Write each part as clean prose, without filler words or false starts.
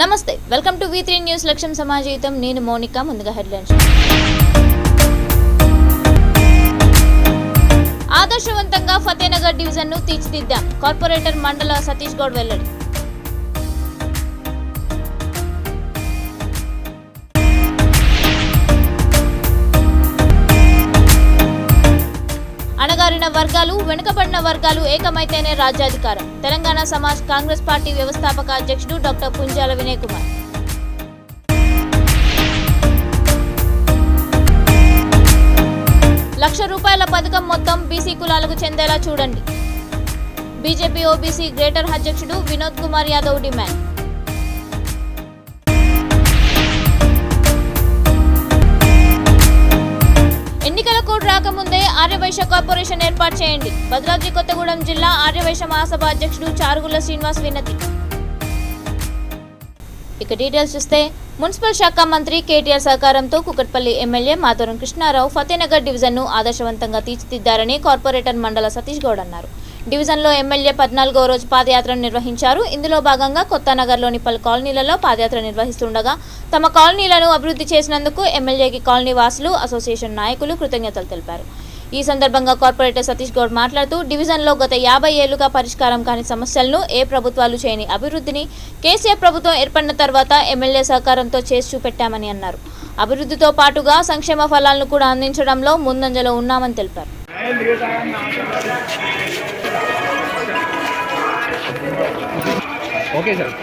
నమస్తే, welcome to V3 news లక్ష్యం సమాజీతం. నేను మోనికా. ముందుగా హెడ్లైన్స్. ఆదర్శవంతంగా ఫతేనగర్ డివిజన్ ను తీర్చిదిద్దాం. కార్పొరేటర్ మండల సతీష్ గౌడ్ వెల్లడి. అణగారిన వర్గాలు, వెనుకబడిన వర్గాలు ఏకమైతేనే రాజ్యాధికారం. తెలంగాణ సమాజ్ కాంగ్రెస్ పార్టీ వ్యవస్థాపక అధ్యక్షుడు డాక్టర్ పుంజాల వినయ్ కుమార్. ₹1,00,000 పథకం మొత్తం బీసీ కులాలకు చెందేలా చూడండి. బీజేపీ ఓబీసీ గ్రేటర్ అధ్యక్షుడు వినోద్ కుమార్ యాదవ్ డిమాండ్. ఎన్నికల కోడ్ రాకముందే ఆర్యవైశ్య కార్పొరేషన్ ఏర్పాటు చేయండి. భద్రాద్రి కొత్తగూడెం జిల్లా ఆర్యవైశ్య మహాసభ అధ్యక్షుడు చారుగుల శ్రీనివాస్ వినతి. ఇక డీటెయిల్స్ చూస్తే, మున్సిపల్ శాఖ మంత్రి కేటీఆర్ సహకారంతో కూకట్పల్లి ఎమ్మెల్యే మాధవరం కృష్ణారావు ఫతేనగర్ డివిజన్ను ఆదర్శవంతంగా తీర్చిదిద్దారని కార్పొరేటర్ మండల సతీష్ గౌడ్ అన్నారు. డివిజన్లో ఎమ్మెల్యే 14వ రోజు పాదయాత్రను నిర్వహించారు. ఇందులో భాగంగా కొత్తనగర్లోని పలు కాలనీలలో పాదయాత్ర నిర్వహిస్తుండగా తమ కాలనీలను అభివృద్ధి చేసినందుకు ఎమ్మెల్యేకి కాలనీ వాసులు, అసోసియేషన్ నాయకులు కృతజ్ఞతలు తెలిపారు. ఈ సందర్భంగా కార్పొరేటర్ సతీష్ గౌడ్ మాట్లాడుతూ, డివిజన్లో గత 50 ఏళ్లుగా పరిష్కారం కాని సమస్యలను, ఏ ప్రభుత్వాలు చేయని అభివృద్ధిని కేసీఆర్ ప్రభుత్వం ఏర్పడిన తర్వాత ఎమ్మెల్యే సహకారంతో చేసి చూపెట్టామని అన్నారు. అభివృద్ధితో పాటుగా సంక్షేమ ఫలాలను కూడా అందించడంలో ముందంజలో ఉన్నామని తెలిపారు. Okay sir.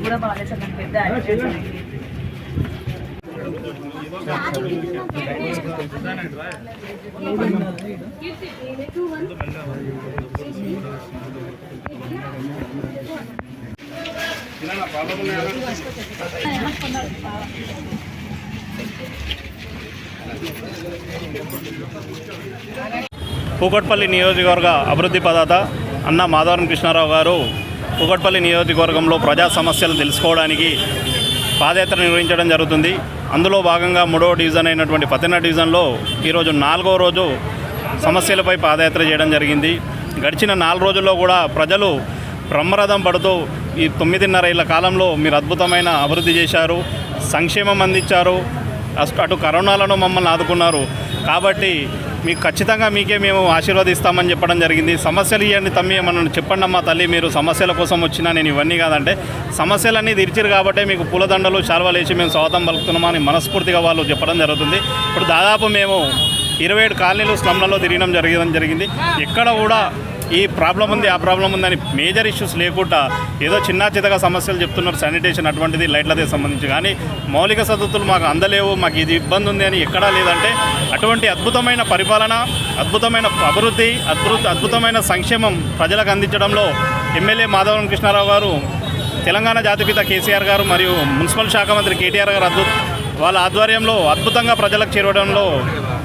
కూడా బాగా పెద్ద కూకట్పల్లి నియోజకవర్గ అభివృద్ధి పదాత అన్న మాధవరం కృష్ణారావు గారు కూకట్పల్లి నియోజకవర్గంలో ప్రజా సమస్యలు తెలుసుకోవడానికి పాదయాత్ర నిర్వహించడం జరుగుతుంది. అందులో భాగంగా 3వ డివిజన్ అయినటువంటి ఫతేనగర్ డివిజన్లో ఈరోజు 4వ రోజు సమస్యలపై పాదయాత్ర చేయడం జరిగింది. గడిచిన 4 రోజుల్లో కూడా ప్రజలు బ్రహ్మరథం పడుతూ ఈ 9.5 ఏళ్ల కాలంలో మీరు అద్భుతమైన అభివృద్ధి చేశారు, సంక్షేమం అందించారు, అటు కరోనాలను మమ్మల్ని ఆదుకున్నారు. కాబట్టి మీకు ఖచ్చితంగా మీకే మేము ఆశీర్వదిస్తామని చెప్పడం జరిగింది. సమస్యలు ఇవ్వండి తమ్మి, మనం చెప్పండి అమ్మా తల్లి, మీరు సమస్యల కోసం వచ్చినా నేను ఇవన్నీ కాదంటే సమస్యలన్నీ తీర్చిరు కాబట్టి మీకు పూలదండలు శాల్వాలు వేసి మేము స్వాగతం పలుకుతున్నామని మనస్ఫూర్తిగా వాళ్ళు చెప్పడం జరుగుతుంది. ఇప్పుడు దాదాపు మేము 27 కాలనీలు స్లమ్లలో తిరగడం జరిగింది. ఎక్కడ కూడా ఈ ప్రాబ్లం ఉంది, ఆ ప్రాబ్లం ఉందని మేజర్ ఇష్యూస్ లేకుండా ఏదో చిన్న చితగా సమస్యలు చెప్తున్నారు. శానిటేషన్ అటువంటిది, లైట్లదే సంబంధించి కానీ మౌలిక సదుపాయాలు మాకు అందలేవు, మాకు ఇది ఇబ్బంది ఉంది అని ఎక్కడా లేదంటే అటువంటి అద్భుతమైన పరిపాలన, అద్భుతమైన అభివృద్ధి, అద్భుతమైన సంక్షేమం ప్రజలకు అందించడంలో ఎమ్మెల్యే మాధవరం కృష్ణారావు గారు, తెలంగాణ జాతిపిత కేసీఆర్ గారు మరియు మున్సిపల్ శాఖ మంత్రి కేటీఆర్ గారు వాళ్ళ ఆధ్వర్యంలో అద్భుతంగా ప్రజలకు చేరడంలో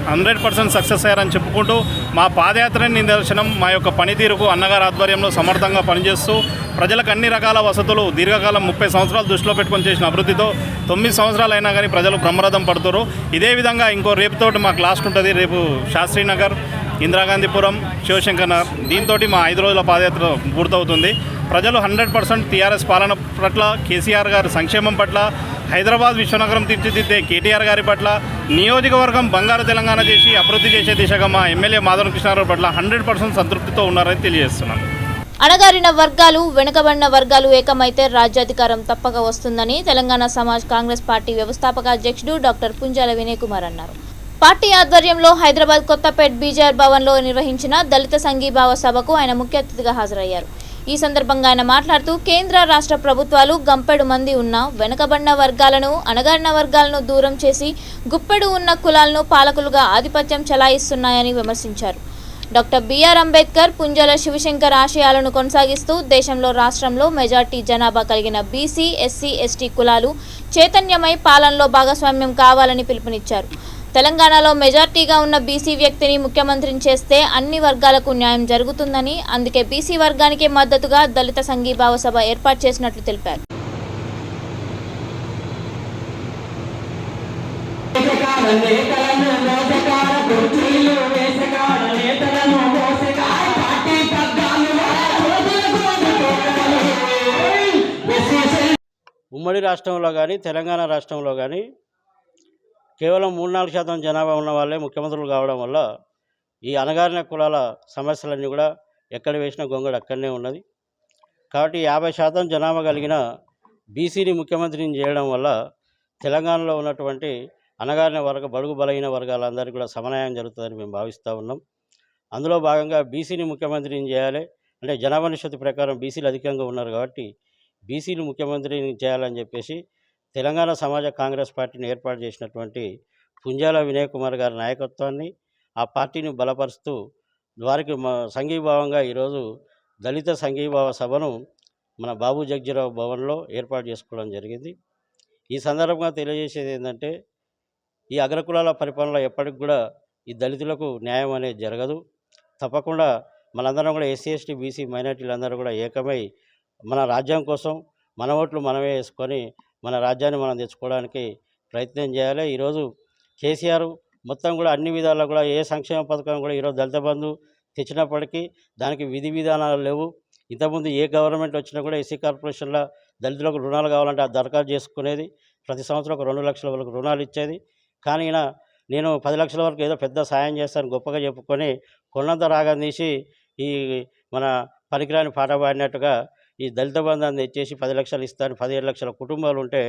100% సక్సెస్ అయ్యారని చెప్పుకుంటూ, మా పాదయాత్ర నిదర్శనం మా యొక్క పనితీరుకు అన్నగారి ఆధ్వర్యంలో సమర్థంగా పనిచేస్తూ ప్రజలకు అన్ని రకాల వసతులు దీర్ఘకాలం 30 సంవత్సరాలు దృష్టిలో పెట్టుకొని చేసిన అభివృద్ధితో 9 సంవత్సరాలు అయినా కానీ ప్రజలు బ్రహ్మరథం పడుతారు. ఇదే విధంగా ఇంకో రేపుతోటి మాకు లాస్ట్ ఉంటుంది. రేపు శాస్త్రీనగర్, ఇందిరాగాంధీపురం, శివశంకర్ నగర్, దీంతో మా 5 రోజుల పాదయాత్ర పూర్తవుతుంది. ప్రజలు 100% టీఆర్ఎస్ పాలన పట్ల, కేసీఆర్ గారి సంక్షేమం పట్ల, హైదరాబాద్ విశ్వనగరం తీర్చిదిద్దే కేటీఆర్ గారి పట్ల, నియోజకవర్గం బంగారు తెలంగాణ చేసి అభివృద్ధి చేసే దిశగా మా ఎమ్మెల్యే మాధవరం కృష్ణారావు పట్ల 100% సంతృప్తితో ఉన్నారని తెలియజేస్తున్నాను. అణగారిన వర్గాలు, వెనుకబడిన వర్గాలు ఏకమైతే రాజ్యాధికారం తప్పక వస్తుందని తెలంగాణ సమాజ్ కాంగ్రెస్ పార్టీ వ్యవస్థాపక అధ్యక్షుడు డాక్టర్ పుంజాల వినయ్ కుమార్ అన్నారు. పార్టీ ఆధ్వర్యంలో హైదరాబాద్ కొత్తపేట్ బీజేఆర్ భవన్లో నిర్వహించిన దళిత సంఘీభావ సభకు ఆయన ముఖ్య అతిథిగా హాజరయ్యారు. ఈ సందర్భంగా ఆయన మాట్లాడుతూ, కేంద్ర రాష్ట్ర ప్రభుత్వాలు గంపెడు మంది ఉన్న వెనుకబడిన వర్గాలను, అణగారిన వర్గాలను దూరం చేసి గుప్పెడు ఉన్న కులాలను పాలకులుగా ఆధిపత్యం చెలాయిస్తున్నాయని విమర్శించారు. డాక్టర్ బిఆర్ అంబేద్కర్ పుంజల శివశంకర్ ఆశయాలను కొనసాగిస్తూ దేశంలో రాష్ట్రంలో మెజార్టీ జనాభా కలిగిన బీసీ ఎస్సీ ఎస్టీ కులాలు చైతన్యమై పాలనలో భాగస్వామ్యం కావాలని పిలుపునిచ్చారు. తెలంగాణలో మెజార్టీగా ఉన్న బీసీ వ్యక్తిని ముఖ్యమంత్రిని చేస్తే అన్ని వర్గాలకు న్యాయం జరుగుతుందని, అందుకే బీసీ వర్గానికి మద్దతుగా దళిత సంఘీభావ సభ ఏర్పాటు చేసినట్లు తెలిపారు. ఉమ్మడి రాష్ట్రంలో కానీ తెలంగాణ రాష్ట్రంలో కానీ కేవలం 3-4% జనాభా ఉన్న వాళ్ళే ముఖ్యమంత్రులు కావడం వల్ల ఈ అణగారిన కులాల సమస్యలన్నీ కూడా ఎక్కడ వేసిన గొంగడు అక్కడనే ఉన్నది. కాబట్టి 50% జనాభా కలిగిన బీసీని ముఖ్యమంత్రిని చేయడం వల్ల తెలంగాణలో ఉన్నటువంటి అణగారిన బడుగు బలహీన వర్గాలందరికీ కూడా సమన్వయం జరుగుతుందని మేము భావిస్తూ ఉన్నాం. అందులో భాగంగా బీసీని ముఖ్యమంత్రిని చేయాలి అంటే జనాభా నిష్పత్తి ప్రకారం బీసీలు అధికంగా ఉన్నారు కాబట్టి బీసీలు ముఖ్యమంత్రిని చేయాలని చెప్పేసి తెలంగాణ సమాజ కాంగ్రెస్ పార్టీని ఏర్పాటు చేసినటువంటి పుంజాల వినయ్ కుమార్ గారి నాయకత్వాన్ని ఆ పార్టీని బలపరుస్తూ వారికి సంఘీభావంగా ఈరోజు దళిత సంఘీభావ సభను మన బాబు జగ్జీరావు భవన్లో ఏర్పాటు చేసుకోవడం జరిగింది. ఈ సందర్భంగా తెలియజేసేది ఏంటంటే ఈ అగ్రకులాల పరిపాలనలో ఎప్పటికి కూడా ఈ దళితులకు న్యాయం అనేది జరగదు. తప్పకుండా మనందరం కూడా ఎస్సీ ఎస్టీ బీసీ మైనార్టీలందరూ కూడా ఏకమై మన రాజ్యం కోసం మన ఓట్లు మనమే వేసుకొని మన రాజ్యాన్ని మనం తెచ్చుకోవడానికి ప్రయత్నం చేయాలి. ఈరోజు కేసీఆర్ మొత్తం కూడా అన్ని విధాలా కూడా ఏ సంక్షేమ పథకం కూడా ఈరోజు దళిత బంధు తెచ్చినప్పటికీ దానికి విధి విధానాలు లేవు. ఇంతకుముందు ఏ గవర్నమెంట్ వచ్చినా కూడా ఎస్సీ కార్పొరేషన్లో దళితులకు రుణాలు కావాలంటే ఆ దరఖాస్తు చేసుకునేది. ప్రతి సంవత్సరం ఒక 2 లక్షల వరకు రుణాలు ఇచ్చేది. కానీ నేను 10 లక్షల వరకు ఏదో పెద్ద సాయం చేస్తాను గొప్పగా చెప్పుకొని కొండంత రాగం తీసి ఈ మన పనికిరాని పాట పాడినట్టుగా ఈ దళిత బంధాన్ని తెచ్చేసి 10 లక్షలు ఇస్తాను 17 లక్షల కుటుంబాలు ఉంటే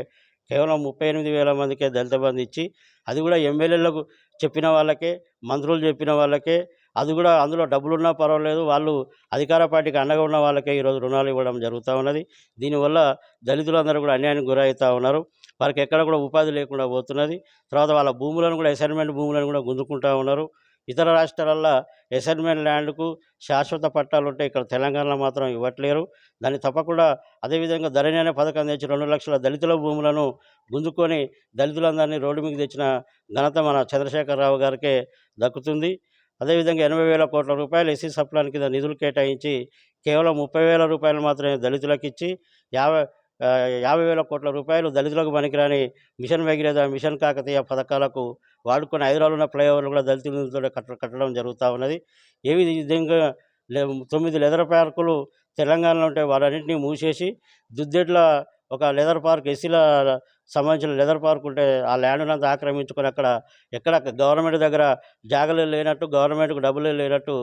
కేవలం 38,000 మందికే దళిత బంధు ఇచ్చి అది కూడా ఎమ్మెల్యేలకు చెప్పిన వాళ్ళకే మంత్రులు చెప్పిన వాళ్ళకే అది కూడా అందులో డబ్బులున్నా పర్వాలేదు వాళ్ళు అధికార పార్టీకి అండగా ఉన్న వాళ్ళకే ఈరోజు రుణాలు ఇవ్వడం జరుగుతూ ఉన్నది. దీనివల్ల దళితులందరూ కూడా అన్యాయానికి గురవుతూ ఉన్నారు. వారికి ఎక్కడ కూడా ఉపాధి లేకుండా పోతున్నది. తర్వాత వాళ్ళ భూములను కూడా అసైన్మెంట్ భూములను కూడా గుంజుకుంటూ ఉన్నారు. ఇతర రాష్ట్రాలల్లో అసైన్మెంట్ ల్యాండ్కు శాశ్వత పట్టాలు ఉంటే ఇక్కడ తెలంగాణలో మాత్రం ఇవ్వట్లేరు. దాన్ని తప్పకుండా అదేవిధంగా ధరణి అనే పథకం తెచ్చి 2 లక్షల దళితుల భూములను గుంజుకొని దళితులందరినీ రోడ్డు మీకు తెచ్చిన ఘనత మన చంద్రశేఖరరావు గారికే దక్కుతుంది. అదేవిధంగా 80,000 కోట్ల రూపాయలు ఎస్సీ సప్లాన్ కింద నిధులు కేటాయించి కేవలం 30,000 రూపాయలు మాత్రమే దళితులకు ఇచ్చి 50,000 కోట్ల రూపాయలు దళితులకు పనికిరాని మిషన్ భగీరథ మిషన్ కాకతీయ పథకాలకు వాడుకొని హైదరాబాద్లో ఉన్న ఫ్లైఓవర్లు కూడా దళితుల నిధులతో కట్టడం జరుగుతూ ఉన్నది. ఏ విధంగా 9 లెదర్ పార్కులు తెలంగాణలో ఉంటే వారన్నింటినీ మూసేసి దుద్దెడ్ల ఒక లెదర్ పార్క్ ఎస్సీల సంబంధించిన లెదర్ పార్క్ ఉంటే ఆ ల్యాండ్ని అంతా ఆక్రమించుకొని ఎక్కడ గవర్నమెంట్ దగ్గర జాగలే లేనట్టు గవర్నమెంట్కు డబ్బులే లేనట్టు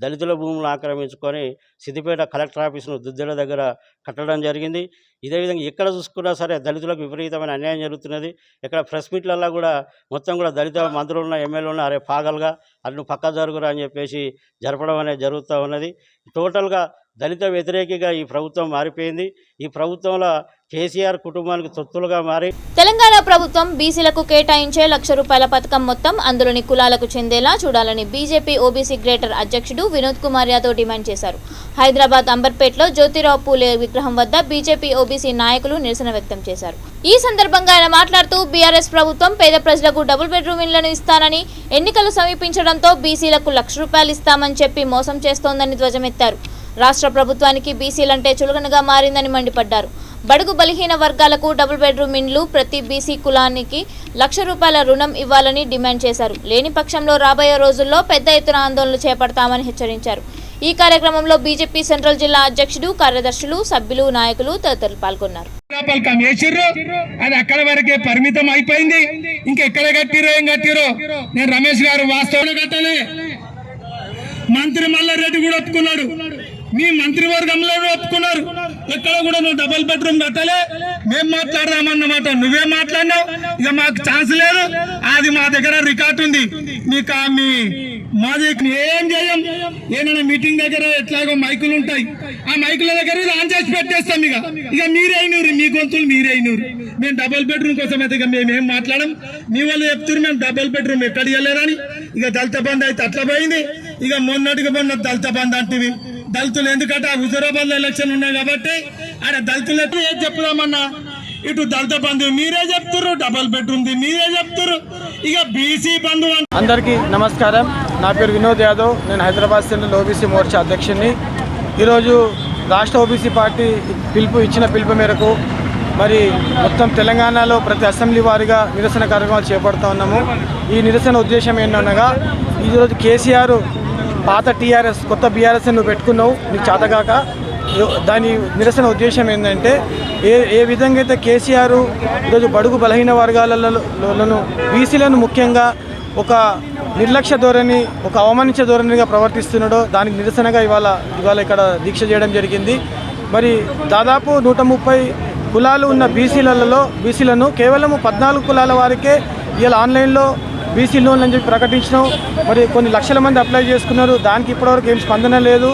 దళితుల భూములు ఆక్రమించుకొని సిద్దిపేట కలెక్టర్ ఆఫీసును దుద్దెల దగ్గర కట్టడం జరిగింది. ఇదే విధంగా ఎక్కడ చూసుకున్నా సరే దళితులకు విపరీతమైన అన్యాయం జరుగుతున్నది. ఇక్కడ ప్రెస్ మీట్లలో కూడా మొత్తం కూడా దళిత మంత్రులున్న ఎమ్మెల్యేలు ఉన్న అరే పాగలుగా అటు పక్క జరుగురా అని చెప్పేసి జరపడం అనేది జరుగుతూ ఉన్నది. టోటల్గా దళిత వ్యతిరేకిగా ఈ ప్రభుత్వం మారిపోయింది. ఈ ప్రభుత్వంలో కేసీఆర్ కుటుంబానికి తొత్తులుగా మారి తెలంగాణ ప్రభుత్వం బీసీలకు కేటాయించే ₹1,00,000 పథకం మొత్తం అందులోని కులాలకు చెందేలా చూడాలని బీజేపీ ఓబీసీ గ్రేటర్ అధ్యక్షుడు వినోద్ కుమార్ యాదవ్ డిమాండ్ చేశారు. హైదరాబాద్ అంబర్పేటలో జ్యోతిరావు పూలే విగ్రహం వద్ద బీజేపీ ఓబీసీ నాయకులు నిరసన వ్యక్తం చేశారు. ఈ సందర్భంగా ఆయన మాట్లాడుతూ బీఆర్ఎస్ ప్రభుత్వం పేద ప్రజలకు డబుల్ బెడ్రూమ్ ఇళ్లను ఇస్తానని ఎన్నికలు సమీపించడంతో బీసీలకు ₹1,00,000 ఇస్తామని చెప్పి మోసం చేస్తోందని ధ్వజమెత్తారు. రాష్ట్ర ప్రభుత్వానికి బీసీలంటే చులకనగా మారిందని మండిపడ్డారు. బడుగు బలహీన వర్గాలకు డబుల్ బెడ్రూమ్ ఇండ్లు ప్రతి బీసీ కులానికి ₹1,00,000 రుణం ఇవ్వాలని డిమాండ్ చేశారు. లేని పక్షంలో రాబోయే రోజుల్లో పెద్ద ఎత్తున ఆందోళనలు చేపడతామని హెచ్చరించారు. ఈ కార్యక్రమంలో బీజేపీ సెంట్రల్ జిల్లా అధ్యక్షుడు కార్యదర్శులు సభ్యులు నాయకులు తదితరులు పాల్గొన్నారు. అది అక్కడ వరకే పరిమితం అయిపోయింది. ఇంకెక్కడ కట్టిరో ఏం కట్టిరో నేను రమేష్ గారు వాస్తవం కట్టలే. మంత్రి మల్లారెడ్డి కూడా ఒప్పుకున్నాడు. మీ మంత్రివర్గంలో ఒప్పుకున్నారు. ఎక్కడ కూడా నువ్వు డబుల్ బెడ్రూమ్ కట్టలే. మేము మాట్లాడదామన్నమాట. నువ్వే మాట్లాడినావు. ఇక మాకు ఛాన్స్ లేదు. అది మా దగ్గర రికార్డు ఉంది. మాది ఏం చేయం. ఏమైనా మీటింగ్ దగ్గర ఎట్లాగో మైకులు ఉంటాయి. ఆ మైకుల దగ్గర ఆన్ చేసి పెట్టేస్తాం. ఇక మీరే అయినూరు. మీ గొంతులు మీరే అయినూరు. మేము డబుల్ బెడ్రూమ్ కోసం అయితే ఇక మేమేం మాట్లాడడం. మీ వాళ్ళు చెప్తున్నారు మేము డబుల్ బెడ్రూమ్ ఎక్కడ ఇవ్వలేదని. ఇక దళిత బంధు అయితే అట్లా పోయింది. ఇక మొన్నటికి మొన్న దళిత బంధు అంటివి దళితులు ఎందుకంటే ఆ హుజూరాబాద్ లో ఎలక్షన్ ఉన్నాయి కాబట్టి ఆడ దళితులు ఏది చెప్పుదామన్నా ఇటు దళిత బంధు మీరే చెప్తున్నారు, డబల్ బెడ్రూమ్ మీరే చెప్తున్నారు, ఇక బీసీ బంధు. అందరికీ నమస్కారం. నా పేరు వినోద్ యాదవ్. నేను హైదరాబాద్ సెంట్రల్ ఓబీసీ మోర్చా అధ్యక్షుడిని. ఈరోజు రాష్ట్ర ఓబీసీ పార్టీ ఇచ్చిన పిలుపు మేరకు మరి మొత్తం తెలంగాణలో ప్రతి అసెంబ్లీ వారీగా నిరసన కార్యక్రమాలు చేపడుతూ ఉన్నాము. ఈ నిరసన ఉద్దేశం ఏంటనగా ఈరోజు కేసీఆర్ పాత టీఆర్ఎస్ కొత్త బీఆర్ఎస్ నువ్వు పెట్టుకున్నావు నీకు చేతగాక. దాని నిరసన ఉద్దేశం ఏంటంటే ఏ విధంగా అయితే కేసీఆర్ ఈరోజు బడుగు బలహీన వర్గాలను బీసీలను ముఖ్యంగా ఒక నిర్లక్ష్య ధోరణి ఒక అవమానించే ధోరణిగా ప్రవర్తిస్తున్నాడో దానికి నిరసనగా ఇవాళ ఇక్కడ దీక్ష చేయడం జరిగింది. మరి దాదాపు 130 కులాలు ఉన్న బీసీలను కేవలం 14 కులాల వారికే ఇవాళ ఆన్లైన్లో బీసీ లోన్లు అని చెప్పి ప్రకటించినాం. మరి కొన్ని లక్షల మంది అప్లై చేసుకున్నారు. దానికి ఇప్పటివరకు ఏం స్పందన లేదు.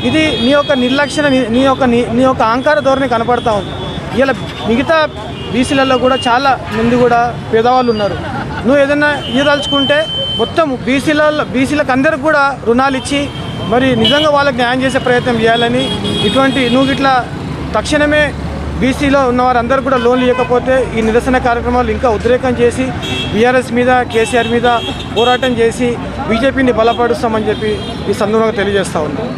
ఇది నీ యొక్క నిర్లక్ష్య నీ యొక్క అహంకార ధోరణి కనపడతా ఉంది. ఇలా మిగతా బీసీలలో కూడా చాలా మంది కూడా పేదవాళ్ళు ఉన్నారు. నువ్వు ఏదైనా ఇవ్వదలుచుకుంటే మొత్తం బీసీలకు అందరికి కూడా రుణాలు ఇచ్చి మరి నిజంగా వాళ్ళకి న్యాయం చేసే ప్రయత్నం చేయాలని నువ్వు ఇట్లా తక్షణమే బీసీలో ఉన్న వారందరూ కూడా లోన్లు ఇవ్వకపోతే ఈ నిరసన కార్యక్రమాలు ఇంకా ఉద్రేకం చేసి బీఆర్ఎస్ మీద కేసీఆర్ మీద పోరాటం చేసి బీజేపీని బలపరుస్తామని చెప్పి ఈ సందర్భంగా తెలియజేస్తా ఉన్నాం.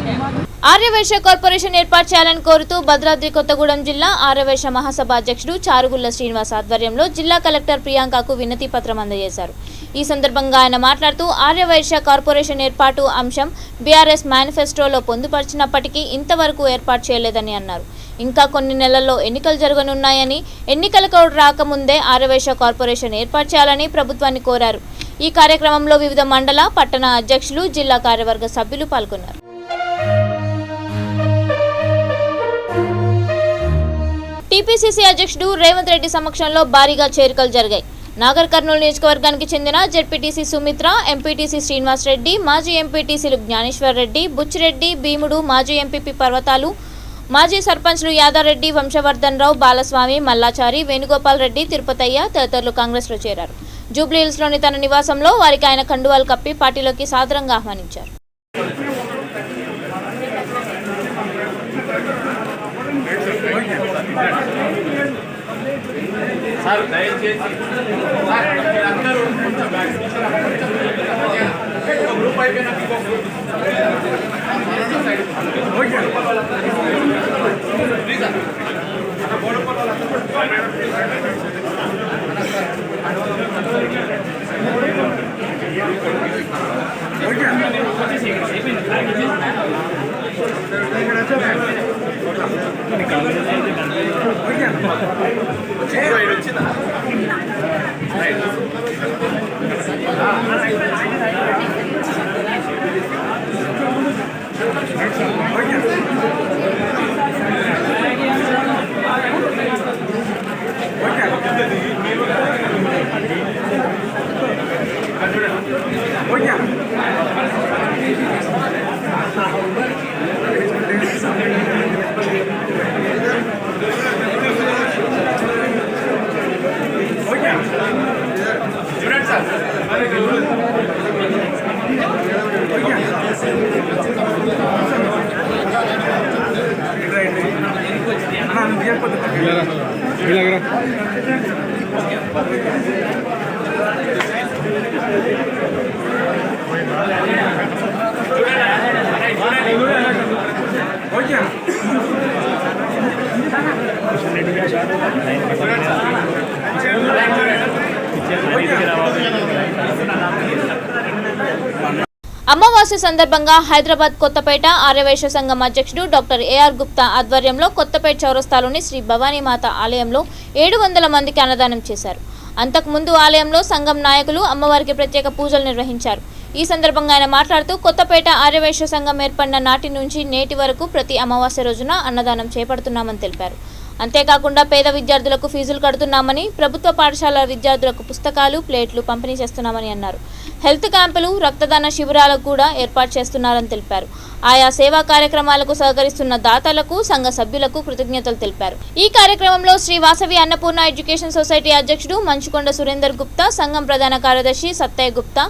ఆర్యవైశ్య కార్పొరేషన్ ఏర్పాటు చేయాలని కోరుతూ భద్రాద్రి కొత్తగూడెం జిల్లా ఆర్యవైశ్య మహాసభ అధ్యక్షుడు చారుగుళ్ల శ్రీనివాస్ ఆధ్వర్యంలో జిల్లా కలెక్టర్ ప్రియాంకకు వినతి పత్రం అందజేశారు. ఈ సందర్భంగా ఆయన మాట్లాడుతూ ఆర్యవైశ్య కార్పొరేషన్ ఏర్పాటు అంశం బీఆర్ఎస్ మేనిఫెస్టోలో పొందుపరిచినప్పటికీ ఇంతవరకు ఏర్పాటు చేయలేదని అన్నారు. ఇంకా కొన్ని నెలల్లో ఎన్నికలు జరగనున్నాయని ఎన్నికల కోడ్ రాకముందే ఆర్యవైశ్య కార్పొరేషన్ ఏర్పాటు చేయాలని ప్రభుత్వాన్ని కోరారు. ఈ కార్యక్రమంలో వివిధ మండల పట్టణ అధ్యక్షులు జిల్లా కార్యవర్గ సభ్యులు పాల్గొన్నారు. టీపీసీసీ అధ్యక్షుడు రేవంత్ రెడ్డి సమక్షంలో భారీగా చేరికలు జరిగాయి. నాగర్ కర్నూలు నియోజకవర్గానికి చెందిన జెడ్పీటీసీ సుమిత్ర, ఎంపీటీసీ శ్రీనివాస్ రెడ్డి, మాజీ ఎంపీటీసీలు జ్ఞానేశ్వర్ రెడ్డి, బుచ్చిరెడ్డి, భీముడు, మాజీ ఎంపీపీ పర్వతాలు, మాజీ సర్పంచ్లు యాదారెడ్డి, వంశవర్ధన్ రావు, బాలస్వామి, మల్లాచారి, వేణుగోపాల్ రెడ్డి, తిరుపతయ్య తదితరులు కాంగ్రెస్లో చేరారు. జూబ్లీహిల్స్లోని తన నివాసంలో వారికి ఆయన కండువాలు కప్పి పార్టీలోకి సాదరంగా ఆహ్వానించారు. అమావాస్య సందర్భంగా హైదరాబాద్ కొత్తపేట ఆర్యవైశ్య సంఘం అధ్యక్షుడు డాక్టర్ ఏఆర్ గుప్తా ఆధ్వర్యంలో కొత్తపేట చౌరస్తాలోని శ్రీ భవానీమాత ఆలయంలో 700 మందికి అన్నదానం చేశారు. అంతకుముందు ఆలయంలో సంఘం నాయకులు అమ్మవారికి ప్రత్యేక పూజలు నిర్వహించారు. ఈ సందర్భంగా ఆయన మాట్లాడుతూ కొత్తపేట ఆర్యవైశ్య సంఘం ఏర్పడిన నాటి నుంచి నేటి వరకు ప్రతి అమావాస్య రోజున అన్నదానం చేపడుతున్నామని తెలిపారు. అంతేకాకుండా పేద విద్యార్థులకు ఫీజులు కడుతున్నామని, ప్రభుత్వ పాఠశాలల విద్యార్థులకు పుస్తకాలు, ప్లేట్లు పంపిణీ చేస్తున్నామని అన్నారు. హెల్త్ క్యాంపులు, రక్తదాన శిబిరాలకు కూడా ఏర్పాటు చేస్తున్నారని తెలిపారు. ఆయా సేవా కార్యక్రమాలకు సహకరిస్తున్న దాతలకు, సంఘ సభ్యులకు కృతజ్ఞతలు తెలిపారు. ఈ కార్యక్రమంలో శ్రీ వాసవి అన్నపూర్ణ ఎడ్యుకేషన్ సొసైటీ అధ్యక్షుడు మంచుకొండ సురేందర్ గుప్తా, సంఘం ప్రధాన కార్యదర్శి సత్తయ్య గుప్తా,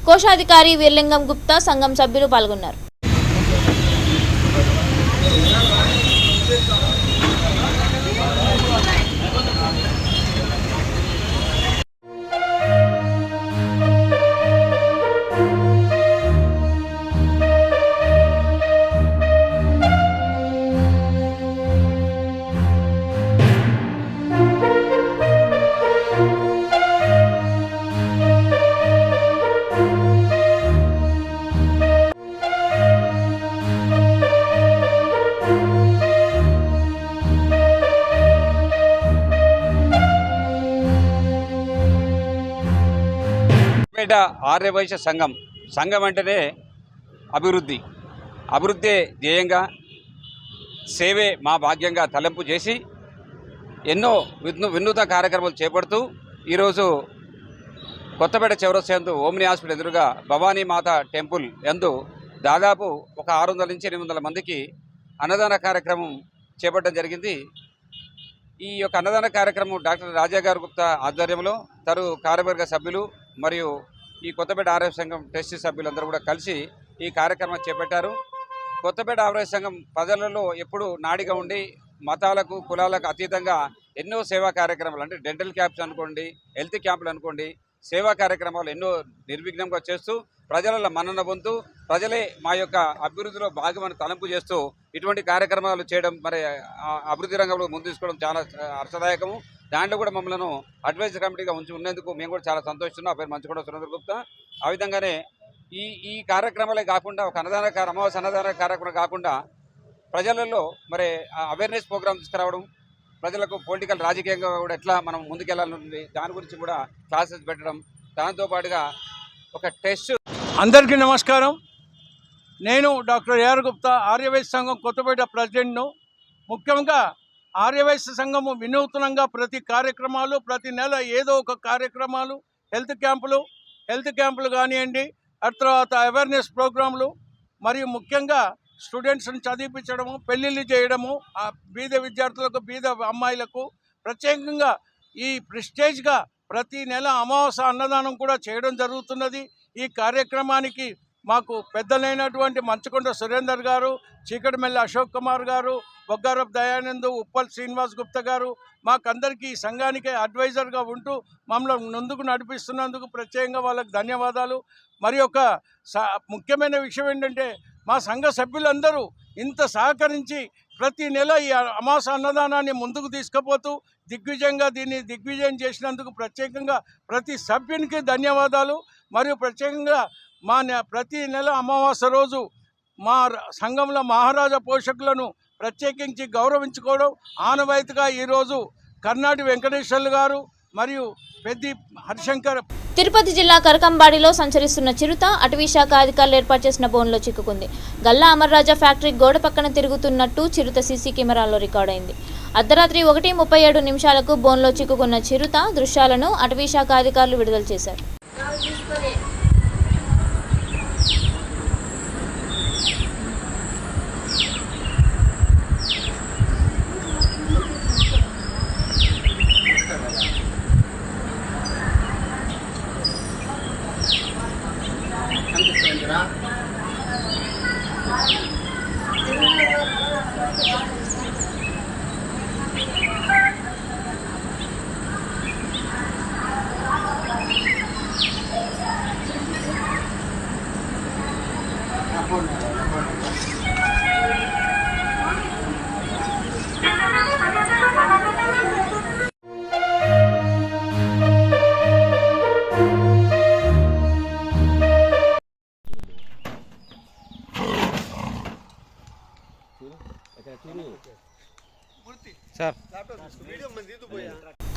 కోశాధికారి వీర్లింగం గుప్తా సంఘం సభ్యులు పాల్గొన్నారు. పేట ఆర్యవైశ్య సంఘం అంటేనే అభివృద్ధి ధ్యేయంగా సేవే మా భాగ్యంగా తలంపు చేసి ఎన్నో వినూత్న కార్యక్రమాలు చేపడుతూ ఈరోజు కొత్తపేట చౌరస్తా యందు ఓమ్ని హాస్పిటల్ ఎదురుగా భవానీ మాత టెంపుల్ యందు దాదాపు ఒక 600 నుంచి 800 మందికి అన్నదాన కార్యక్రమం చేపట్టడం జరిగింది. ఈ యొక్క అన్నదాన కార్యక్రమం డాక్టర్ రాజా గారు గుప్తా ఆధ్వర్యంలో కార్యవర్గ సభ్యులు మరియు ఈ కొత్తపేట ఆర్య సంఘం ట్రస్టీ సభ్యులందరూ కూడా కలిసి ఈ కార్యక్రమం చేపట్టారు. కొత్తపేట ఆర్య సంఘం ప్రజలలో ఎప్పుడు నాడిగా ఉండి మతాలకు కులాలకు అతీతంగా ఎన్నో సేవా కార్యక్రమాలు అంటే డెంటల్ క్యాంప్స్ అనుకోండి, హెల్త్ క్యాంపులు అనుకోండి, సేవా కార్యక్రమాలు ఎన్నో నిర్విఘ్నంగా చేస్తూ ప్రజల మన్నన పొందుతూ ప్రజలే మా యొక్క అభివృద్ధిలో భాగమని తలంపు చేస్తూ ఇటువంటి కార్యక్రమాలు చేయడం మరి అభివృద్ధి రంగంలో ముందు తీసుకోవడం చాలా హర్షదాయకము. దాంట్లో కూడా మమ్మల్ని అడ్వైజరీ కమిటీగా ఉన్నందుకు మేము కూడా చాలా సంతోషిస్తున్నాం. ఆ పేరు మంచుకొండ సురేంద్ర గుప్తా. ఆ విధంగానే ఈ కార్యక్రమాలే కాకుండా ఒక అమావాస్య అన్నదాన కార్యక్రమం కాకుండా ప్రజలలో మరి అవేర్నెస్ ప్రోగ్రామ్ తీసుకురావడం, ప్రజలకు పొలిటికల్ రాజకీయంగా కూడా ఎట్లా మనం ముందుకెళ్లాలనుంది దాని గురించి కూడా క్లాసెస్ పెట్టడం, దాంతోపాటుగా ఒక టెస్ట్. అందరికీ నమస్కారం. నేను డాక్టర్ ఏఆర్ గుప్తా ఆర్యవైశ్య సంఘం కొత్తపేట ప్రెసిడెంట్ను. ముఖ్యంగా ఆర్యవైశ్య సంఘము వినూత్నంగా ప్రతి నెల ఏదో ఒక కార్యక్రమాలు, హెల్త్ క్యాంపులు కానివ్వండి, ఆ తర్వాత అవేర్నెస్ ప్రోగ్రాంలు, మరియు ముఖ్యంగా స్టూడెంట్స్ని చదివించడము, పెళ్ళిళ్ళు చేయడము, ఆ బీద విద్యార్థులకు, బీద అమ్మాయిలకు ప్రత్యేకంగా ఈ ప్రెస్టేజ్గా ప్రతి నెల అమావాస్య అన్నదానం కూడా చేయడం జరుగుతున్నది. ఈ కార్యక్రమానికి మాకు పెద్దలైనటువంటి మంచుకొండ సురేందర్ గారు, చీకటిమెల్లి అశోక్ కుమార్ గారు, బొగ్గారపు దయానంద్, ఉప్పల్ శ్రీనివాస్ గుప్తా గారు మాకందరికీ ఈ సంఘానికి అడ్వైజర్గా ఉంటూ మమ్మల్ని ముందుకు నడిపిస్తున్నందుకు ప్రత్యేకంగా వాళ్ళకి ధన్యవాదాలు. మరి ఒక ముఖ్యమైన విషయం ఏంటంటే మా సంఘ సభ్యులందరూ ఇంత సహకరించి ప్రతి నెల ఈ అమావాస్య అన్నదానాన్ని ముందుకు తీసుకుపోతూ దీన్ని దిగ్విజయం చేసినందుకు ప్రత్యేకంగా ప్రతి సభ్యునికి ధన్యవాదాలు. మరియు ప్రత్యేకంగా ప్రతి నెల అమావాస్య రోజు మా సంఘంలో మహారాజా పోషకులను ప్రత్యేకించి గౌరవించుకోవడం ఆనవాయితీగా ఈరోజు కర్నాటి వెంకటేశ్వర్లు గారు మరియు పెద్ది హరిశంకర్. తిరుపతి జిల్లా కరకంబాడిలో సంచరిస్తున్న చిరుత అటవీ శాఖ అధికారులు ఏర్పాటు చేసిన బోన్లో చిక్కుకుంది. గల్లా అమర్రాజా ఫ్యాక్టరీ గోడ పక్కన తిరుగుతున్నట్టు చిరుత సీసీ కెమెరాల్లో రికార్డైంది. అర్ధరాత్రి 1:37 బోన్లో చిక్కుకున్న చిరుత దృశ్యాలను అటవీ శాఖ అధికారులు విడుదల చేశారు.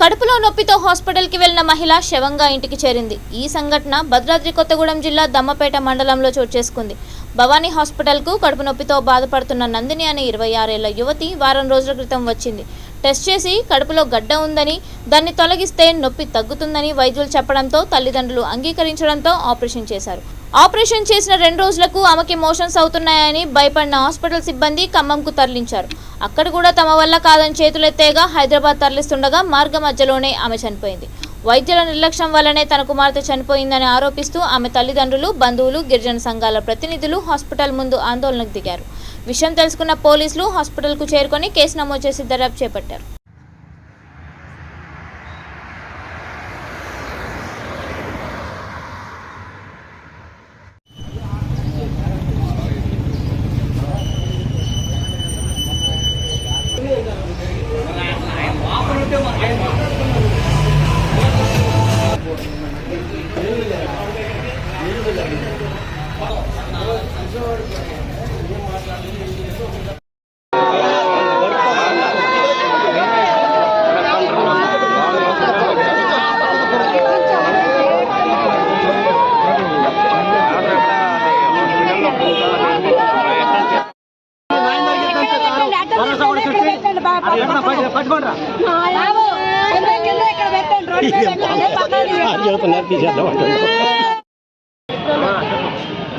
కడుపులో నొప్పితో హాస్పిటల్కి వెళ్లిన మహిళ శవంగా ఇంటికి చేరింది. ఈ సంఘటన భద్రాద్రి కొత్తగూడెం జిల్లా దమ్మపేట మండలంలో చోటు చేసుకుంది. భవానీ హాస్పిటల్కు కడుపు నొప్పితో బాధపడుతున్న నందిని అనే 26 ఏళ్ల యువతి వారం రోజుల క్రితం వచ్చింది. టెస్ట్ చేసి కడుపులో గడ్డ ఉందని, దాన్ని తొలగిస్తే నొప్పి తగ్గుతుందని వైద్యులు చెప్పడంతో తల్లిదండ్రులు అంగీకరించడంతో ఆపరేషన్ చేశారు. ఆపరేషన్ చేసిన 2 రోజులకు ఆమెకి మోషన్స్ అవుతున్నాయని భయపడిన హాస్పిటల్ సిబ్బంది ఖమ్మంకు తరలించారు. అక్కడ కూడా తమ వల్ల కాదని చేతులెత్తేగా హైదరాబాద్ తరలిస్తుండగా మార్గ మధ్యలోనే ఆమె చనిపోయింది. వైద్యుల నిర్లక్ష్యం వల్లనే తన కుమార్తె చనిపోయిందని ఆరోపిస్తూ ఆమె తల్లిదండ్రులు, బంధువులు, గిరిజన సంఘాల ప్రతినిధులు హాస్పిటల్ ముందు ఆందోళనకు దిగారు. విషయం తెలుసుకున్న పోలీసులు హాస్పిటల్కు చేరుకొని కేసు నమోదు చేసి దర్యాప్తు చేపట్టారు.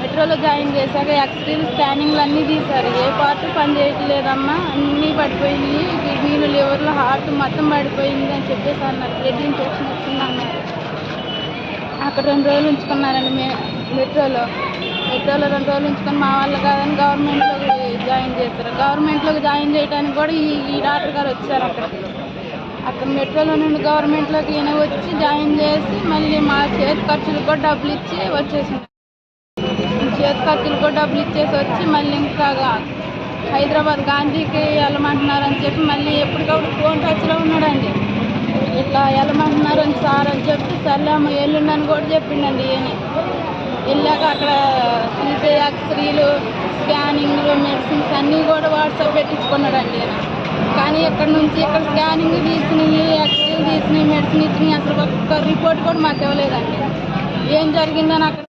మెట్రోలో జాయిన్ చేశాక ఎక్స్రేలు స్కానింగ్లు అన్నీ తీశారు. ఏ పార్ట్ పని చేయట్లేదమ్మా, అన్నీ పడిపోయింది, కిడ్నీలు, లివర్లు, హార్ట్ మొత్తం పడిపోయింది అని చెప్పేసి అన్నారు. బ్లడ్ ఇన్ఫెక్షన్ వచ్చింది అన్నారు. అక్కడ 2 రోజులు ఉంచుకున్నారండి. మెట్రోలో 2 రోజులు ఉంచుకొని మా వాళ్ళు కాదని గవర్నమెంట్లోకి జాయిన్ చేశారు. గవర్నమెంట్లోకి జాయిన్ చేయడానికి కూడా ఈ డాక్టర్ గారు వచ్చారు. అక్కడ మెట్రోలో నుండి గవర్నమెంట్లోకి ఈయన వచ్చి జాయిన్ చేసి మళ్ళీ మా చేతి ఖర్చులకు కూడా డబ్బులు ఇచ్చి వచ్చేసింది. చేతి ఖర్చులు కూడా డబ్బులు ఇచ్చేసి వచ్చి మళ్ళీ ఇంకా హైదరాబాద్ గాంధీకి వెళ్ళమంటున్నారని చెప్పి మళ్ళీ ఎప్పటికప్పుడు ఫోన్ టచ్లో ఉన్నాడండి. ఇట్లా వెళ్ళమంటున్నారని సార్ అని చెప్పి సర్లేమ్మ ఎల్లుండి అని కూడా చెప్పిండండి. ఈయన వెళ్ళాక అక్కడ తీసే ఎక్స్రేలు, స్కానింగ్లు, మెడిసిన్స్ అన్నీ కూడా వాట్సాప్ పెట్టించుకున్నాడండి ఈయన. కానీ ఇక్కడ నుంచి ఇక్కడ స్కానింగ్ తీసినాయి, ఎక్స్రేలు తీసినాయి, మెడిసిన్ ఇచ్చినాయి, అసలు ఒక్క రిపోర్ట్ కూడా మాకు ఇవ్వలేదండి. ఏం జరిగిందని అక్కడ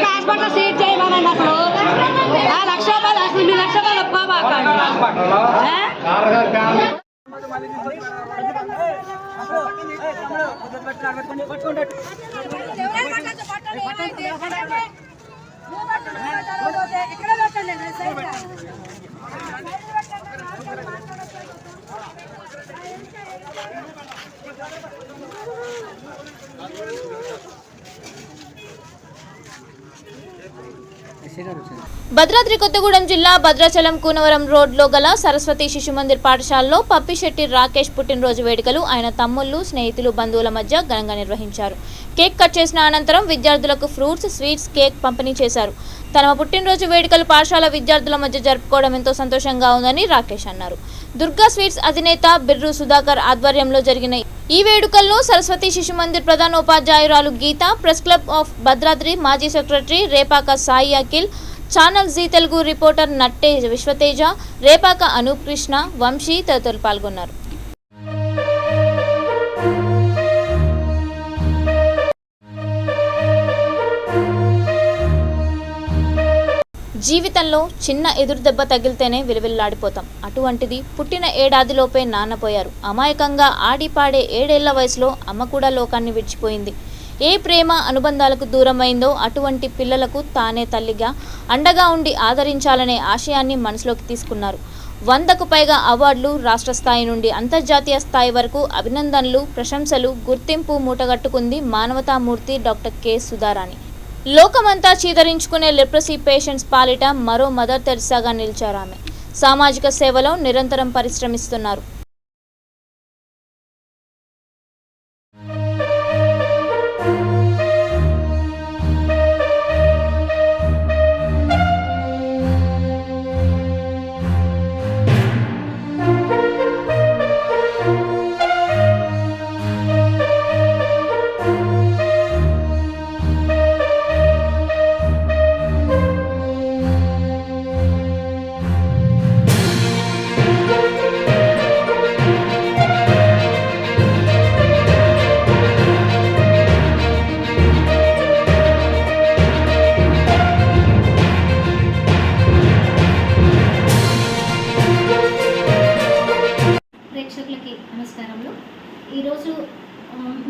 హాస్పిటల్ సీట్ చేయమనండి. అసలు ₹1,00,000 అసలు మీ ₹1,00,000 ఒప్పుకోబాకండి. భద్రాద్రి కొత్తగూడెం జిల్లా భద్రాచలం కూనవరం రోడ్లో గల సరస్వతి శిశు మందిర్ పాఠశాలలో పప్పిశెట్టి రాకేష్ పుట్టినరోజు వేడుకలు ఆయన తమ్ముళ్ళు, స్నేహితులు, బంధువుల మధ్య ఘనంగా నిర్వహించారు. కేక్ కట్ చేసిన అనంతరం విద్యార్థులకు ఫ్రూట్స్, స్వీట్స్, కేక్ పంపిణీ చేశారు. తమ పుట్టినరోజు వేడుకలు పాఠశాల విద్యార్థుల మధ్య జరుపుకోవడం ఎంతో సంతోషంగా ఉందని రాకేష్ అన్నారు. దుర్గా స్వీట్స్ అధినేత బిర్రు సుధాకర్ ఆధ్వర్యంలో జరిగిన ఈ వేడుకల్లో సరస్వతి శిశు మందిర్ ప్రధానోపాధ్యాయురాలు Geetha, press club of Bhadradri మాజీ secretary Repaka Sai Akhil, channel Zee Telugu reporter Natte Vishwateja, Repaka Anoop Krishna, Vamshi తదితరులు పాల్గొన్నారు. జీవితంలో చిన్న ఎదురుదెబ్బ తగిలితేనే విలువిల్లాడిపోతాం. అటువంటిది పుట్టిన ఏడాదిలోపే నాన్నపోయారు. అమాయకంగా ఆడిపాడే 7 ఏళ్ల వయసులో అమ్మ కూడా లోకాన్ని విడిచిపోయింది. ఏ ప్రేమ అనుబంధాలకు దూరమైందో అటువంటి పిల్లలకు తానే తల్లిగా అండగా ఉండి ఆదరించాలనే ఆశయాన్ని మనసులోకి తీసుకున్నారు. 100కు పైగా అవార్డులు, రాష్ట్ర స్థాయి నుండి అంతర్జాతీయ స్థాయి వరకు అభినందనలు, ప్రశంసలు, గుర్తింపు మూటగట్టుకుంది మానవతామూర్తి డాక్టర్ కె సుధారాణి. లోకమంతా చీదరించుకునే లెప్రసీ పేషెంట్స్ పాలిట మరో మదర్ తెరిసాగా నిలిచారు ఆమె. సామాజిక సేవలో నిరంతరం పరిశ్రమిస్తున్నారు. ప్రేక్షకులకి నమస్కారములు. ఈరోజు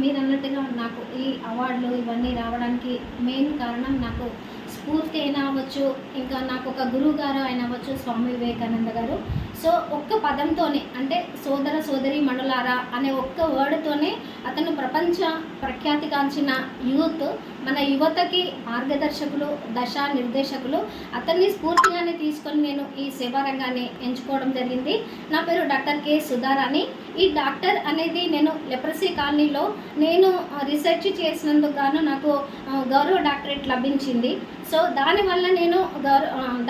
మీరు అన్నట్టుగా నాకు ఈ అవార్డులు ఇవన్నీ రావడానికి మెయిన్ కారణం నాకు స్ఫూర్తి అయినా అవ్వచ్చు, ఇంకా నాకు ఒక గురువు గారు అయినా అవ్వచ్చు, స్వామి వివేకానంద గారు. సో ఒక్క పదంతోనే అంటే సోదర సోదరి మణులారా అనే ఒక్క వర్డ్తోనే అతను ప్రపంచ ప్రఖ్యాతిగాంచిన యూత్, మన యువతకి మార్గదర్శకులు, దశా నిర్దేశకులు. అతన్ని స్ఫూర్తిగానే తీసుకొని నేను ఈ సేవా రంగాన్ని ఎంచుకోవడం జరిగింది. నా పేరు డాక్టర్ కె సుధారాణి. ఈ డాక్టర్ అనేది నేను లెప్రసీ కాలనీలో నేను రీసెర్చ్ చేసినందుకు గాను నాకు గౌరవ డాక్టరేట్ లభించింది. సో దానివల్ల నేను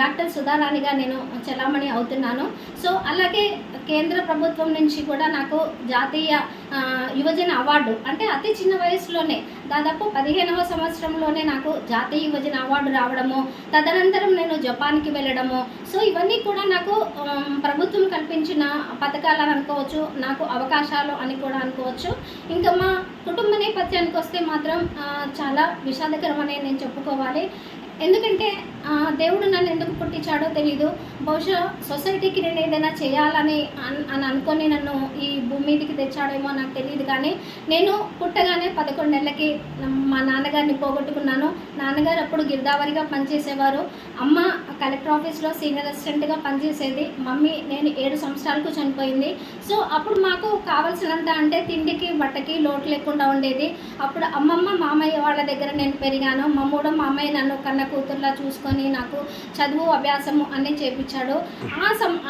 డాక్టర్ సుధారాణిగా నేను చలామణి అవుతున్నాను. సో అలాగే కేంద్ర ప్రభుత్వం నుంచి కూడా నాకు జాతీయ యువజన అవార్డు, అంటే అతి చిన్న వయసులోనే దాదాపు 15వ సంవత్సరంలోనే నాకు జాతీయ యువజన అవార్డు రావడము, తదనంతరం నేను జపాన్కి వెళ్ళడము. సో ఇవన్నీ కూడా నాకు ప్రభుత్వం కల్పించిన పథకాలను అనుకోవచ్చు, నాకు అవకాశాలు అని కూడా అనుకోవచ్చు. ఇంకా మా కుటుంబ నేపథ్యానికి వస్తే మాత్రం చాలా విషాదకరమనే నేను చెప్పుకోవాలి. ఎందుకంటే దేవుడు నన్ను ఎందుకు పుట్టించాడో తెలీదు. బహుశా సొసైటీకి నేను ఏదైనా చేయాలని అనుకొని నన్ను ఈ భూమి మీదకి తెచ్చాడేమో నాకు తెలియదు. కానీ నేను పుట్టగానే 11 నెలలకి మా నాన్నగారిని పోగొట్టుకున్నాను. నాన్నగారు అప్పుడు గిర్దావరిగా పనిచేసేవారు, అమ్మ కలెక్టర్ ఆఫీస్లో సీనియర్ అసిస్టెంట్గా పనిచేసేది. మమ్మీ నేను 7 సంవత్సరాలకు చనిపోయింది. సో అప్పుడు మాకు కావాల్సినంత అంటే తిండికి బట్టకి లోటు లేకుండా ఉండేది. అప్పుడు అమ్మమ్మ మామయ్య వాళ్ళ దగ్గర నేను పెరిగాను. మమ్మూడు మామయ్య నన్ను కన్న కూతుర్లా చూసుకొని నాకు చదువు అభ్యాసము అన్నీ చేపించాడు.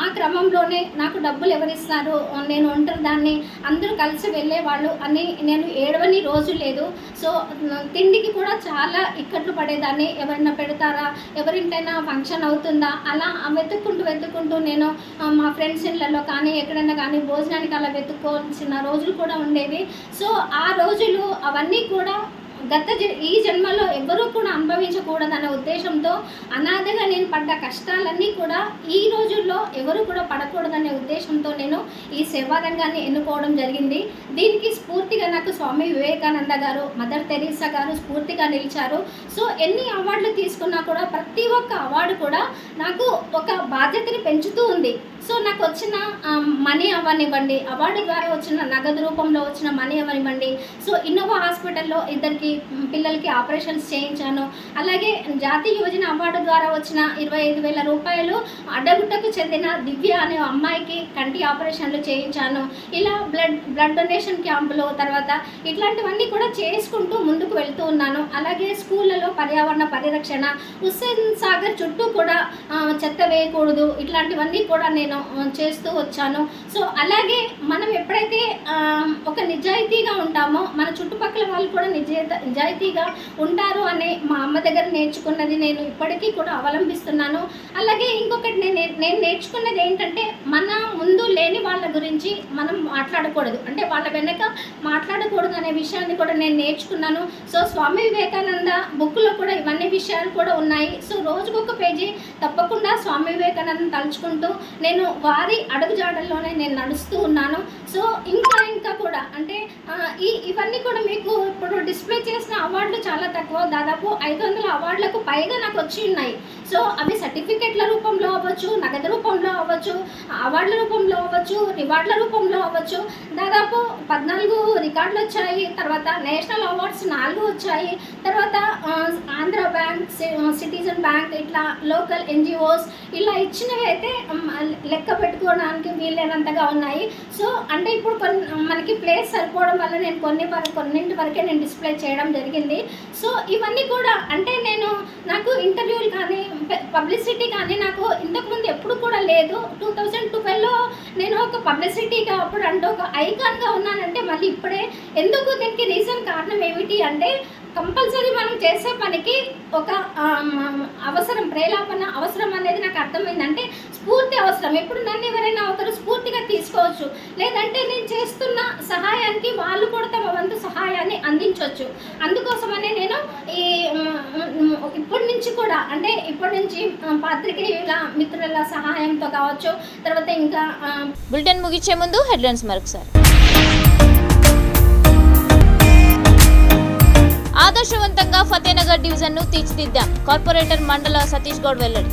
ఆ క్రమంలోనే నాకు డబ్బులు ఎవరిస్తారు, నేను ఒంటరి దాన్ని, అందరూ కలిసి వెళ్ళేవాళ్ళు అని నేను ఏడవని రోజు లేదు. సో తిండికి కూడా చాలా ఇక్కట్లు పడేదాన్ని. ఎవరైనా పెడతారా, ఎవరింటైనా ఫంక్షన్ అవుతుందా, అలా వెతుక్కుంటూ నేను మా ఫ్రెండ్స్ ఇళ్ళల్లో కానీ ఎక్కడైనా కానీ భోజనానికి అలా వెతుక్కోవాల్సిన రోజులు కూడా ఉండేవి. సో ఆ రోజులు అవన్నీ కూడా ఈ జన్మలో ఎవరూ కూడా అనుభవించకూడదన్న ఉద్దేశంతో అనాథగా నేను పడ్డ కష్టాలన్నీ కూడా ఈ రోజుల్లో ఎవరు కూడా పడకూడదనే ఉద్దేశంతో నేను ఈ సేవా రంగాన్ని ఎన్నుకోవడం జరిగింది. దీనికి స్ఫూర్తిగా నాకు స్వామి వివేకానంద గారు, మదర్ తెరీసా గారు స్ఫూర్తిగా నిలిచారు. సో ఎన్ని అవార్డులు తీసుకున్నా కూడా ప్రతి ఒక్క అవార్డు కూడా నాకు ఒక బాధ్యతని పెంచుతూ ఉంది. సో నాకు వచ్చిన మనీ అవ్వనివ్వండి, అవార్డు ద్వారా వచ్చిన నగదు రూపంలో వచ్చిన మనీ అవ్వనివ్వండి. సో ఇన్నోవా హాస్పిటల్లో 2 పిల్లలకి ఆపరేషన్స్ చేయించాను. అలాగే జాతీయ యువజన అవార్డు ద్వారా వచ్చిన 25,000 రూపాయలు అడ్డగుట్టకు చెందిన దివ్య అనే అమ్మాయికి కంటి ఆపరేషన్లు చేయించాను. ఇలా బ్లడ్ డొనేషన్ క్యాంపులు, తర్వాత ఇట్లాంటివన్నీ కూడా చేసుకుంటూ ముందుకు వెళ్తూ ఉన్నాను. అలాగే స్కూళ్ళలో పర్యావరణ పరిరక్షణ, హుస్సేన్ సాగర్ చుట్టూ కూడా చెత్త వేయకూడదు, ఇట్లాంటివన్నీ కూడా నేను చేస్తూ వచ్చాను. సో అలాగే మనం ఎప్పుడైతే ఒక నిజాయితీగా ఉంటామో మన చుట్టుపక్కల వాళ్ళు కూడా నిజాయితీగా ఉంటారు అని మా అమ్మ దగ్గర నేర్చుకున్నది నేను ఇప్పటికీ కూడా అవలంబిస్తున్నాను. అలాగే ఇంకొకటి నేను నేర్చుకున్నది ఏంటంటే, మన ముందు లేని వాళ్ళ గురించి మనం మాట్లాడకూడదు, అంటే వాళ్ళ వెనక మాట్లాడకూడదు అనే విషయాన్ని కూడా నేను నేర్చుకున్నాను. సో స్వామి వివేకానంద బుక్లో కూడా ఇవన్నీ విషయాలు కూడా ఉన్నాయి. సో రోజుకొక పేజీ తప్పకుండా స్వామి వివేకానంద తలుచుకుంటూ నేను వారి అడుగుజాడల్లోనే నేను నడుస్తూ ఉన్నాను. సో ఇంకా కూడా అంటే ఇవన్నీ కూడా మీకు ఇప్పుడు డిస్ప్లే చేసిన అవార్డులు చాలా తక్కువ, దాదాపు 500 అవార్డులకు పైగా నాకు వచ్చి ఉన్నాయి. సో అవి సర్టిఫికెట్ల రూపంలో అవ్వచ్చు, నగదు రూపంలో అవ్వచ్చు, అవార్డుల రూపంలో అవ్వచ్చు, రివార్డుల రూపంలో అవ్వచ్చు. దాదాపు 14 రికార్డులు వచ్చాయి. తర్వాత నేషనల్ అవార్డ్స్ 4 వచ్చాయి. తర్వాత ఆంధ్ర బ్యాంక్, సిటిజన్ బ్యాంక్, ఇట్లా లోకల్ NGOs ఇలా ఇచ్చినవి అయితే లెక్క పెట్టుకోవడానికి వీలైనంతగా ఉన్నాయి. సో అంటే ఇప్పుడు మనకి ప్లేస్ సరిపోవడం వల్ల నేను కొన్నింటి వరకే నేను డిస్ప్లే చేయడం జరిగింది. సో ఇవన్నీ కూడా అంటే నాకు ఇంటర్వ్యూలు కానీ పబ్లిసిటీ కానీ నాకు ఇంతకుముందు ఎప్పుడు కూడా లేదు. 2012లో నేను ఒక పబ్లిసిటీగా అప్పుడు అంటే ఒక ఐకాన్గా ఉన్నానంటే మళ్ళీ ఇప్పుడే ఎందుకు, దీనికి రీజన్ కారణం ఏమిటి అంటే కంపల్సరీ మనం చేసే పనికి ఒక అవసరం, ప్రేలాపన అవసరం అనేది నాకు అర్థమైందంటే స్ఫూర్తి అవసరం. ఇప్పుడు నన్ను ఎవరైనా ఒకరు స్ఫూర్తిగా తీసుకోవచ్చు, లేదంటే నేను చేస్తున్న సహాయానికి వాళ్ళు కూడా తమ వంతు సహాయాన్ని అందించవచ్చు. అందుకోసమనే నేను ఇప్పటి నుంచి పాత్రికేయుల మిత్రుల సహాయంతో కావచ్చు. తర్వాత ఇంకా బులెటిన్ ముగించే ముందు హెడ్లైన్స్ మరొకసారి. ఆదర్శవంతంగా ఫతేనగర్ డివిజన్ను తీర్చిదిద్దాం, కార్పొరేటర్ మండల సతీష్ గౌడ్ వెల్లడి.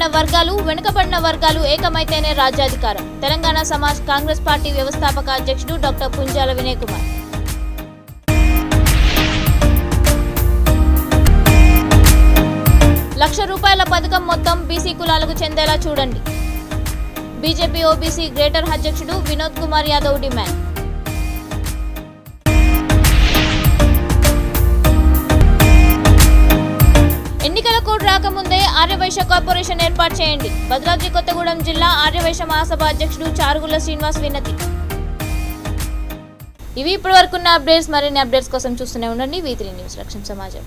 అణగారిన వర్గాలు వెనుకబడిన వర్గాలు ఏకమైతేనే రాజ్యాధికారం. తెలంగాణ సమాజ్ కాంగ్రెస్ పార్టీ వ్యవస్థాపక అధ్యక్షుడు డాక్టర్ పుంజాల వినయ్ కుమార్. ₹1,00,000 పథకం మొత్తం బీసీ కులాలకు చెందేలా చూడండి. బీజేపీ ఓబీసీ గ్రేటర్ అధ్యక్షుడు వినోద్ కుమార్ యాదవ్ డిమాండ్. ఎన్నికల కోడ్ రాకముందే ఆర్యవైశ్య కార్పొరేషన్ ఏర్పాటు చేయండి. భద్రాద్రి కొత్తగూడెం జిల్లా ఆర్యవైశ్య మహాసభ అధ్యక్షుడు చారుగుల శ్రీనివాస్ వినతి. ఇవి ఇప్పటివరకున్న అప్డేట్స్. మరిన్ని అప్డేట్స్ కోసం చూస్తూనే ఉండండి V3 న్యూస్. రక్షణ సమాజం.